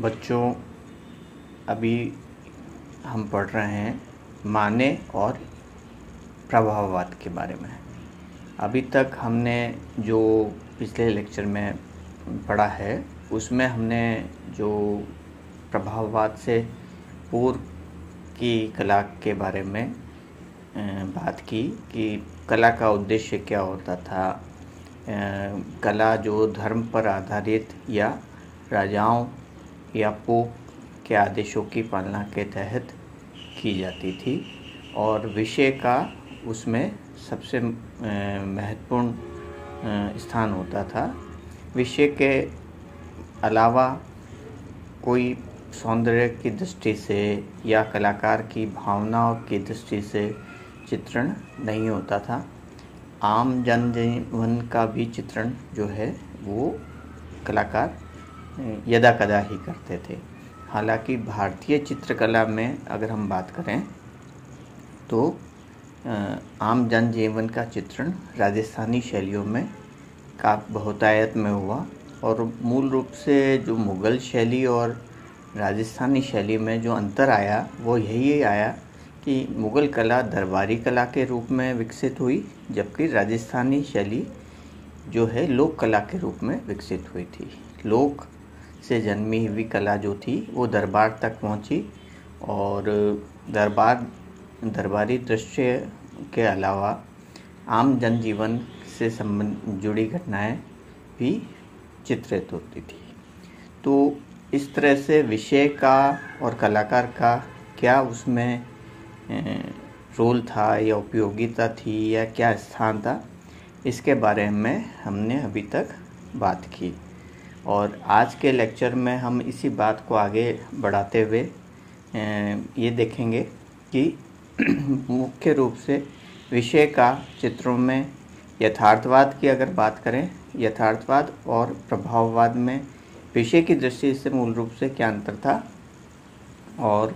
बच्चों, अभी हम पढ़ रहे हैं माने और प्रभाववाद के बारे में। अभी तक हमने जो पिछले लेक्चर में पढ़ा है उसमें हमने जो प्रभाववाद से पूर्व की कला के बारे में बात की कि कला का उद्देश्य क्या होता था। कला जो धर्म पर आधारित या राजाओं या पोप के आदेशों की पालना के तहत की जाती थी और विषय का उसमें सबसे महत्वपूर्ण स्थान होता था। विषय के अलावा कोई सौंदर्य की दृष्टि से या कलाकार की भावनाओं की दृष्टि से चित्रण नहीं होता था। आम जनजीवन का भी चित्रण जो है वो कलाकार यदा कदा ही करते थे। हालांकि भारतीय चित्रकला में अगर हम बात करें तो आम जनजीवन का चित्रण राजस्थानी शैलियों में का बहुतायत में हुआ और मूल रूप से जो मुग़ल शैली और राजस्थानी शैली में जो अंतर आया वो यही आया कि मुग़ल कला दरबारी कला के रूप में विकसित हुई, जबकि राजस्थानी शैली जो है लोक कला के रूप में विकसित हुई थी। लोक से जन्मी हुई कला जो थी वो दरबार तक पहुंची और दरबारी दृश्य के अलावा आम जनजीवन से जुड़ी घटनाएं भी चित्रित होती थी। तो इस तरह से विषय का और कलाकार का क्या उसमें रोल था या उपयोगिता थी या क्या स्थान था, इसके बारे में हमने अभी तक बात की। और आज के लेक्चर में हम इसी बात को आगे बढ़ाते हुए ये देखेंगे कि मुख्य रूप से विषय का चित्रों में यथार्थवाद की अगर बात करें, यथार्थवाद और प्रभाववाद में विषय की दृष्टि से मूल रूप से क्या अंतर था और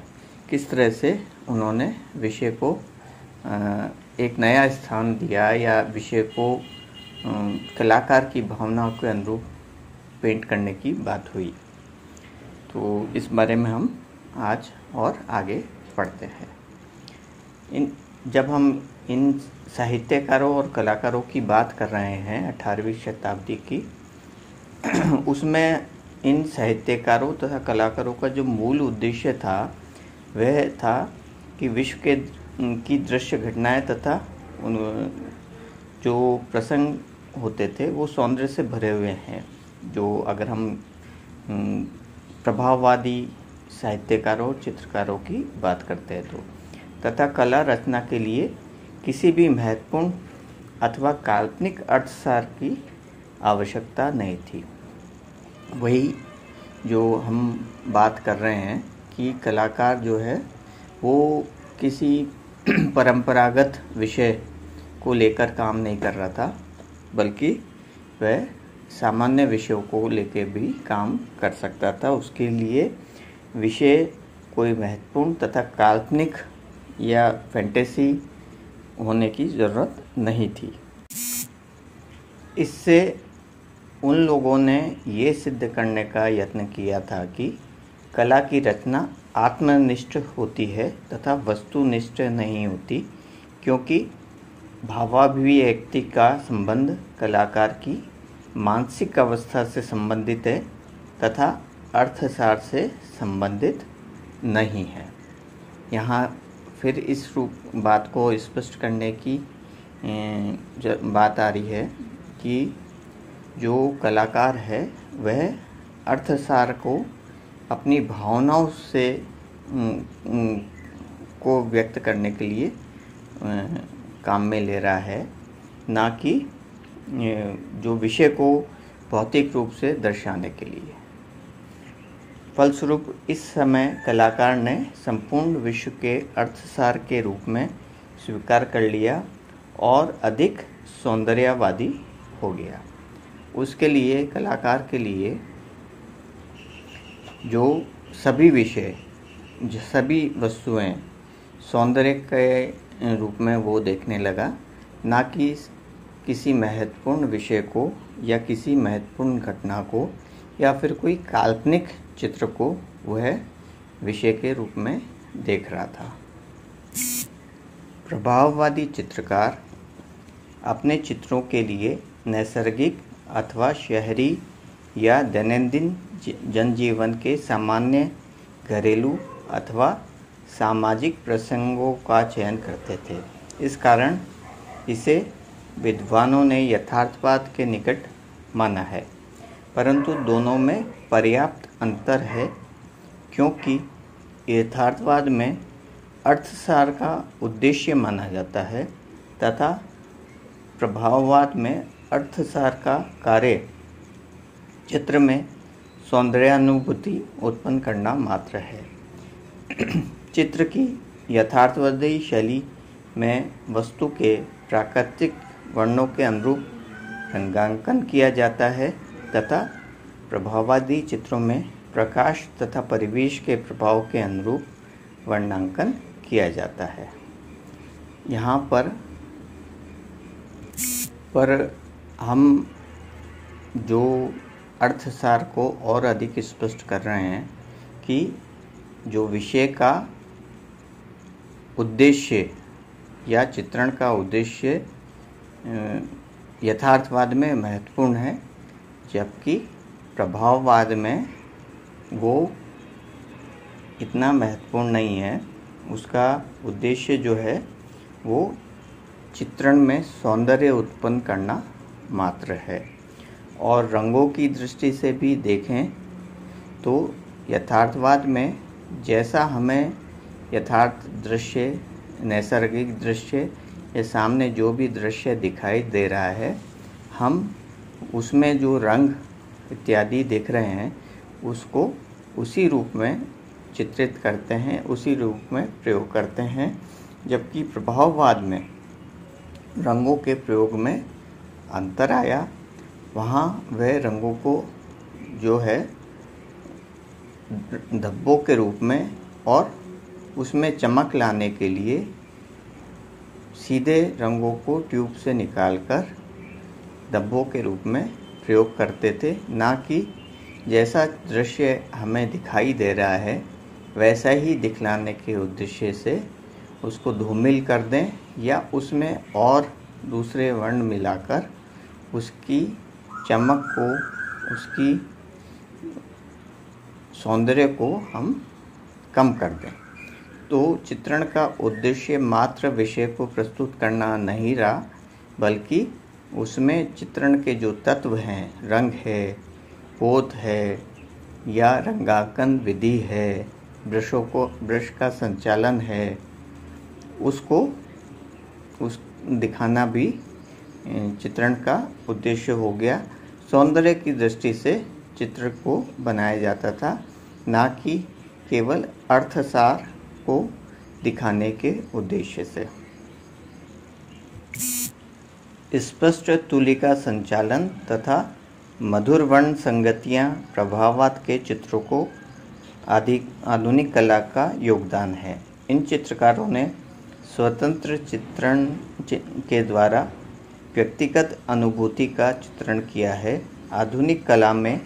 किस तरह से उन्होंने विषय को एक नया स्थान दिया या विषय को कलाकार की भावनाओं के अनुरूप पेंट करने की बात हुई। तो इस बारे में हम आज और आगे पढ़ते हैं। जब हम इन साहित्यकारों और कलाकारों की बात कर रहे हैं 18वीं शताब्दी की, उसमें इन साहित्यकारों तथा कलाकारों का जो मूल उद्देश्य था वह था कि विश्व की दृश्य घटनाएं तथा जो प्रसंग होते थे वो सौंदर्य से भरे हुए हैं। जो अगर हम प्रभाववादी साहित्यकारों चित्रकारों की बात करते हैं तो तथा कला रचना के लिए किसी भी महत्वपूर्ण अथवा काल्पनिक अर्थसार की आवश्यकता नहीं थी। वही जो हम बात कर रहे हैं कि कलाकार जो है वो किसी परंपरागत विषय को लेकर काम नहीं कर रहा था, बल्कि वह सामान्य विषयों को लेकर भी काम कर सकता था। उसके लिए विषय कोई महत्वपूर्ण तथा काल्पनिक या फैंटेसी होने की ज़रूरत नहीं थी। इससे उन लोगों ने ये सिद्ध करने का यत्न किया था कि कला की रचना आत्मनिष्ठ होती है तथा वस्तुनिष्ठ नहीं होती, क्योंकि भावाभिव्यक्ति का संबंध कलाकार की मानसिक अवस्था से संबंधित है तथा अर्थसार से संबंधित नहीं है। यहाँ फिर इस बात को स्पष्ट करने की बात आ रही है कि जो कलाकार है वह अर्थसार को अपनी भावनाओं से को व्यक्त करने के लिए काम में ले रहा है, ना कि जो विषय को भौतिक रूप से दर्शाने के लिए। फलस्वरूप इस समय कलाकार ने संपूर्ण विश्व के अर्थसार के रूप में स्वीकार कर लिया और अधिक सौंदर्यवादी हो गया। उसके लिए कलाकार के लिए जो सभी विषय जो सभी वस्तुएं सौंदर्य के रूप में वो देखने लगा, ना कि किसी महत्वपूर्ण विषय को या किसी महत्वपूर्ण घटना को या फिर कोई काल्पनिक चित्र को वह विषय के रूप में देख रहा था। प्रभाववादी चित्रकार अपने चित्रों के लिए नैसर्गिक अथवा शहरी या दैनंदिन जनजीवन के सामान्य घरेलू अथवा सामाजिक प्रसंगों का चयन करते थे। इस कारण इसे विद्वानों ने यथार्थवाद के निकट माना है, परंतु दोनों में पर्याप्त अंतर है, क्योंकि यथार्थवाद में अर्थसार का उद्देश्य माना जाता है तथा प्रभाववाद में अर्थसार का कार्य चित्र में सौंदर्यानुभूति उत्पन्न करना मात्र है। चित्र की यथार्थवादी शैली में वस्तु के प्राकृतिक वर्णों के अनुरूप रंगांकन किया जाता है तथा प्रभाववादी चित्रों में प्रकाश तथा परिवेश के प्रभाव के अनुरूप वर्णांकन किया जाता है। यहाँ पर हम जो अर्थसार को और अधिक स्पष्ट कर रहे हैं कि जो विषय का उद्देश्य या चित्रण का उद्देश्य यथार्थवाद में महत्वपूर्ण है, जबकि प्रभाववाद में वो इतना महत्वपूर्ण नहीं है। उसका उद्देश्य जो है वो चित्रण में सौंदर्य उत्पन्न करना मात्र है। और रंगों की दृष्टि से भी देखें तो यथार्थवाद में जैसा हमें यथार्थ दृश्य, नैसर्गिक दृश्य या सामने जो भी दृश्य दिखाई दे रहा है, हम उसमें जो रंग इत्यादि देख रहे हैं उसको उसी रूप में चित्रित करते हैं, उसी रूप में प्रयोग करते हैं। जबकि प्रभाववाद में रंगों के प्रयोग में अंतर आया। वहाँ वह रंगों को जो है धब्बों के रूप में और उसमें चमक लाने के लिए सीधे रंगों को ट्यूब से निकालकर धब्बों के रूप में प्रयोग करते थे, ना कि जैसा दृश्य हमें दिखाई दे रहा है वैसा ही दिखलाने के उद्देश्य से उसको धूमिल कर दें या उसमें और दूसरे वर्ण मिलाकर उसकी चमक को, उसकी सौंदर्य को हम कम कर दें। तो चित्रण का उद्देश्य मात्र विषय को प्रस्तुत करना नहीं रहा, बल्कि उसमें चित्रण के जो तत्व हैं, रंग है, पोत है या रंगांकन विधि है, ब्रश का संचालन है, उसको दिखाना भी चित्रण का उद्देश्य हो गया। सौंदर्य की दृष्टि से चित्र को बनाया जाता था, ना कि केवल अर्थसार को दिखाने के उद्देश्य से। स्पष्ट तुलिका संचालन तथा मधुर वर्ण संगतियाँ प्रभाववाद के चित्रों को आधुनिक कला का योगदान है। इन चित्रकारों ने स्वतंत्र चित्रण के द्वारा व्यक्तिगत अनुभूति का चित्रण किया है। आधुनिक कला में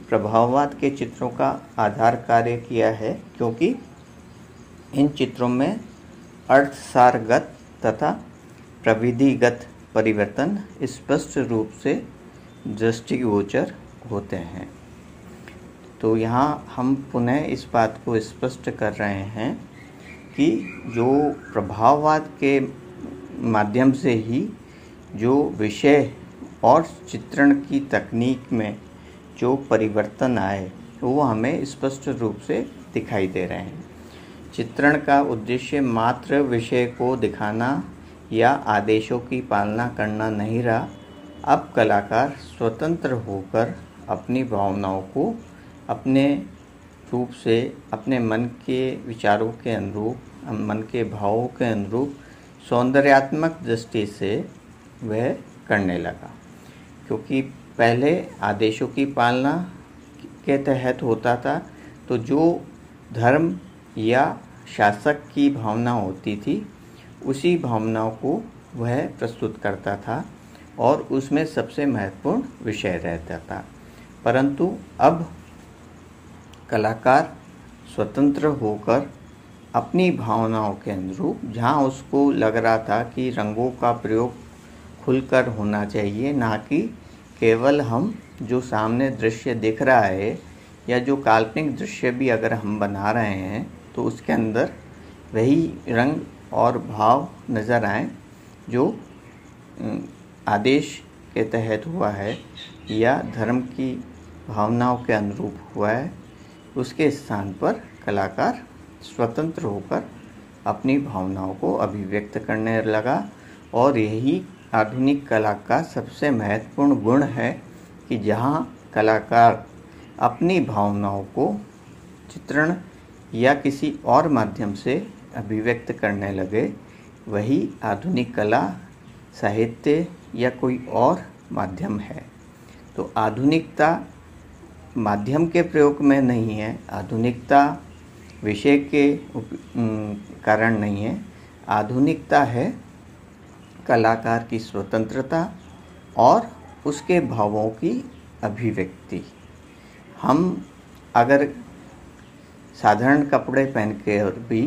प्रभाववाद के चित्रों का आधार कार्य किया है, क्योंकि इन चित्रों में अर्थसारगत तथा प्रविधिगत परिवर्तन स्पष्ट रूप से दृष्टिगोचर होते हैं। तो यहाँ हम पुनः इस बात को स्पष्ट कर रहे हैं कि जो प्रभाववाद के माध्यम से ही जो विषय और चित्रण की तकनीक में जो परिवर्तन आए वो हमें स्पष्ट रूप से दिखाई दे रहे हैं। चित्रण का उद्देश्य मात्र विषय को दिखाना या आदेशों की पालना करना नहीं रहा। अब कलाकार स्वतंत्र होकर अपनी भावनाओं को अपने रूप से, अपने मन के विचारों के अनुरूप, मन के भावों के अनुरूप सौंदर्यात्मक दृष्टि से वह करने लगा। क्योंकि पहले आदेशों की पालना के तहत होता था, तो जो धर्म या शासक की भावना होती थी उसी भावनाओं को वह प्रस्तुत करता था और उसमें सबसे महत्वपूर्ण विषय रहता था। परंतु अब कलाकार स्वतंत्र होकर अपनी भावनाओं के अनुरूप, जहाँ उसको लग रहा था कि रंगों का प्रयोग खुलकर होना चाहिए, ना कि केवल हम जो सामने दृश्य दिख रहा है या जो काल्पनिक दृश्य भी अगर हम बना रहे हैं तो उसके अंदर वही रंग और भाव नज़र आए जो आदेश के तहत हुआ है या धर्म की भावनाओं के अनुरूप हुआ है, उसके स्थान पर कलाकार स्वतंत्र होकर अपनी भावनाओं को अभिव्यक्त करने लगा। और यही आधुनिक कला का सबसे महत्वपूर्ण गुण है कि जहाँ कलाकार अपनी भावनाओं को चित्रण या किसी और माध्यम से अभिव्यक्त करने लगे, वही आधुनिक कला, साहित्य या कोई और माध्यम है। तो आधुनिकता माध्यम के प्रयोग में नहीं है, आधुनिकता विषय के कारण नहीं है, आधुनिकता है कलाकार की स्वतंत्रता और उसके भावों की अभिव्यक्ति। हम अगर साधारण कपड़े पहन के भी